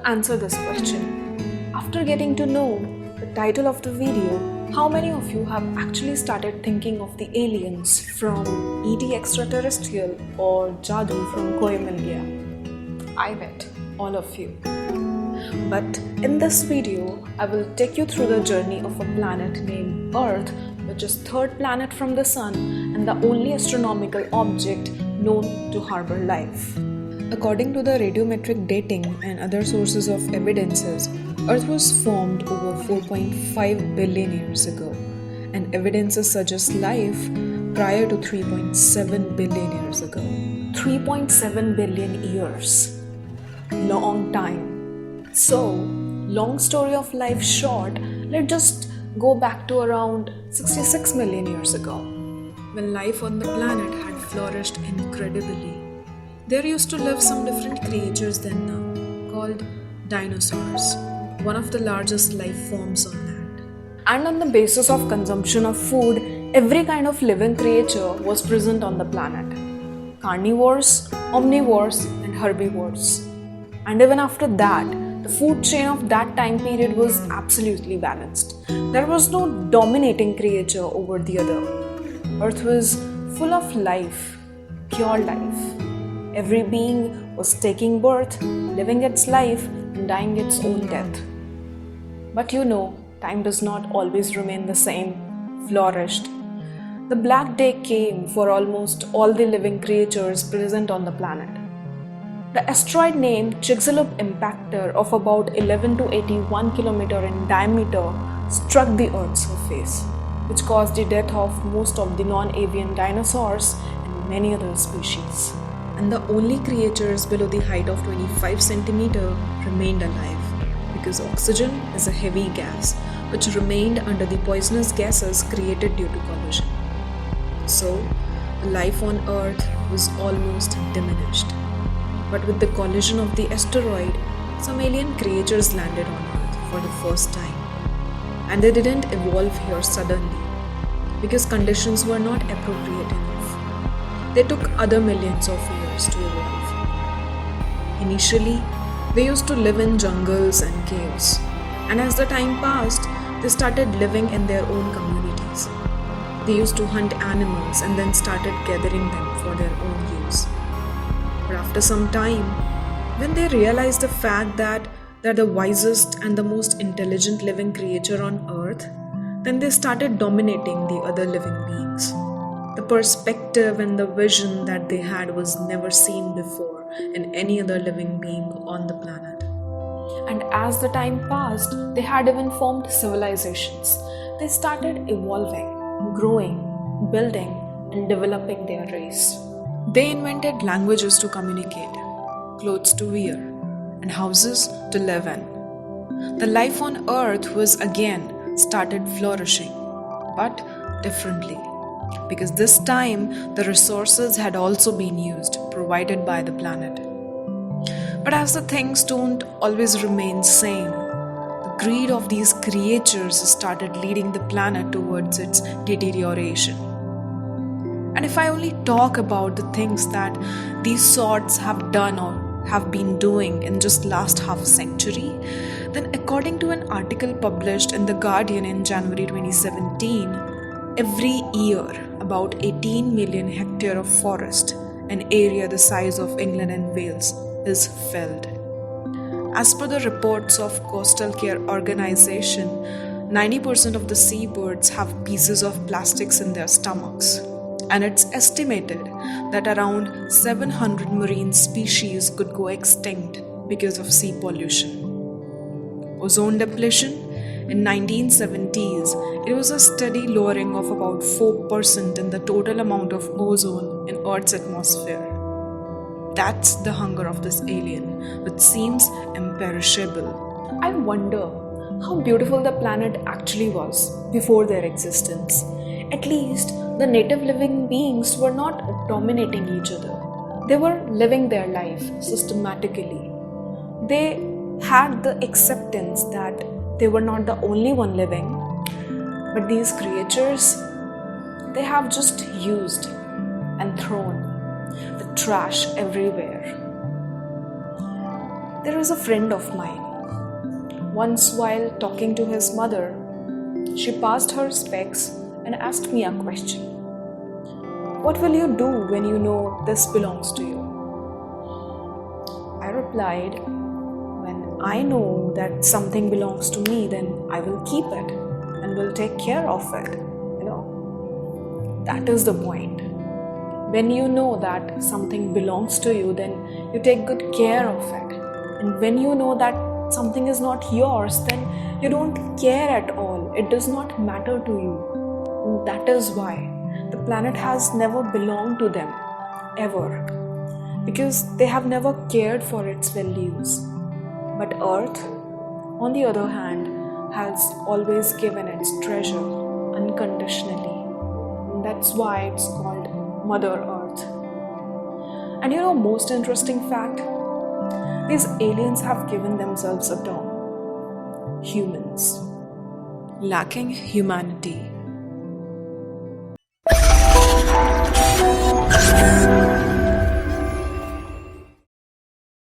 answer this question. After getting to know the title of the video, how many of you have actually started thinking of the aliens from ET extraterrestrial or Jadoo from Koi Mil Gaya? I bet all of you. But in this video, I will take you through the journey of a planet named Earth, which is third planet from the Sun and the only astronomical object known to harbor life. According to the radiometric dating and other sources of evidences, Earth was formed over 4.5 billion years ago, and evidences suggest life prior to 3.7 billion years ago. 3.7 billion years. Long time. So, long story of life short, let's just go back to around 66 million years ago, when life on the planet had flourished incredibly. There used to live some different creatures then now, called dinosaurs, one of the largest life forms on land. And on the basis of consumption of food, every kind of living creature was present on the planet. Carnivores, omnivores, and herbivores. And even after that, the food chain of that time period was absolutely balanced. There was no dominating creature over the other. Earth was full of life, pure life. Every being was taking birth, living its life, and dying its own death. But time does not always remain the same, flourished. The Black Day came for almost all the living creatures present on the planet. The asteroid named Chicxulub impactor of about 11 to 81 km in diameter struck the Earth's surface, which caused the death of most of the non-avian dinosaurs and many other species. And the only creatures below the height of 25 cm remained alive, because oxygen is a heavy gas which remained under the poisonous gases created due to collision. So, life on Earth was almost diminished. But with the collision of the asteroid, some alien creatures landed on Earth for the first time. And they didn't evolve here suddenly, because conditions were not appropriate enough. They took other millions of years to evolve. Initially, they used to live in jungles and caves, and as the time passed, they started living in their own communities. They used to hunt animals and then started gathering them for their own use. But after some time, when they realized the fact that they're the wisest and the most intelligent living creature on Earth, then they started dominating the other living beings. The perspective and the vision that they had was never seen before in any other living being on the planet. And as the time passed, they had even formed civilizations. They started evolving, growing, building, and developing their race. They invented languages to communicate, clothes to wear, and houses to live in. The life on Earth was again started flourishing, but differently. Because this time the resources had also been used, provided by the planet. But as the things don't always remain same, the greed of these creatures started leading the planet towards its deterioration. And if I only talk about the things that these sorts have done or have been doing in just last half century, then according to an article published in The Guardian in January 2017, every year, about 18 million hectares of forest, an area the size of England and Wales, is felled. As per the reports of Coastal Care Organization, 90% of the seabirds have pieces of plastics in their stomachs, and it's estimated that around 700 marine species could go extinct because of sea pollution. Ozone depletion. In 1970s, it was a steady lowering of about 4% in the total amount of ozone in Earth's atmosphere. That's the hunger of this alien, which seems imperishable. I wonder how beautiful the planet actually was before their existence. At least, the native living beings were not dominating each other. They were living their life systematically. They had the acceptance that they were not the only one living, but these creatures, they have just used and thrown the trash everywhere. There is a friend of mine. Once, while talking to his mother, she passed her specs and asked me a question. What will you do when you know this belongs to you? I replied, when I know that something belongs to me, then I will keep it and will take care of it. That is the point. When you know that something belongs to you, then you take good care of it. And when you know that something is not yours, then you don't care at all. It does not matter to you. And that is why the planet has never belonged to them, ever. Because they have never cared for its values. But Earth, on the other hand, has always given its treasure unconditionally. And that's why it's called Mother Earth. And most interesting fact? These aliens have given themselves a term: humans, lacking humanity.